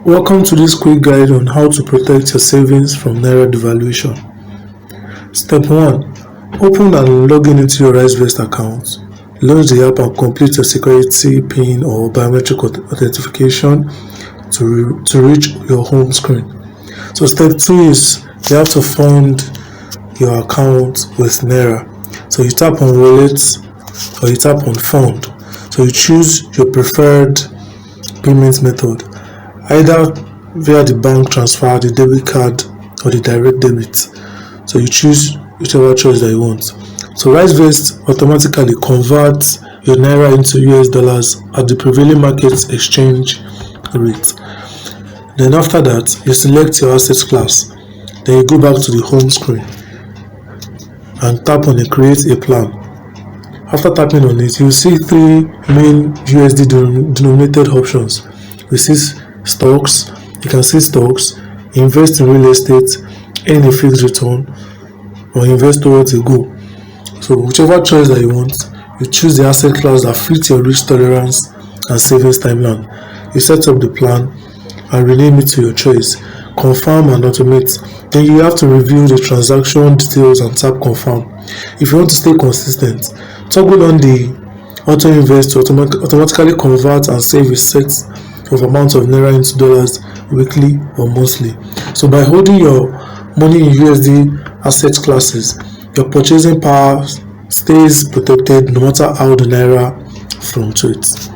Welcome to this quick guide on how to protect your savings from Naira devaluation. Step 1. Open and log into your Risevest account. Launch the app and complete your security PIN or biometric authentication to reach your home screen. So step 2 is you have to fund your account with Naira. So you tap on wallet or you tap on fund. So you choose your preferred payment method, either via the bank transfer, the debit card, or the direct debit. So you choose whichever choice that you want. So Risevest automatically converts your Naira into US dollars at the prevailing market exchange rate. Then after that, you select your asset class. Then you go back to the home screen and tap on the create a plan. After tapping on it, you'll see three main USD denominated options. You see stocks, you can see stocks, invest in real estate, earn a fixed return, or invest towards a goal. So whichever choice that you want, you choose the asset class that fits your risk tolerance and savings timeline. You set up the plan and rename it to your choice. Confirm and automate. Then you have to review the transaction details and tap confirm. If you want to stay consistent, toggle on the auto invest to automatically convert and save a set of amount of Naira into dollars weekly or monthly. So by holding your money in USD asset classes, your purchasing power stays protected no matter how the Naira fluctuates.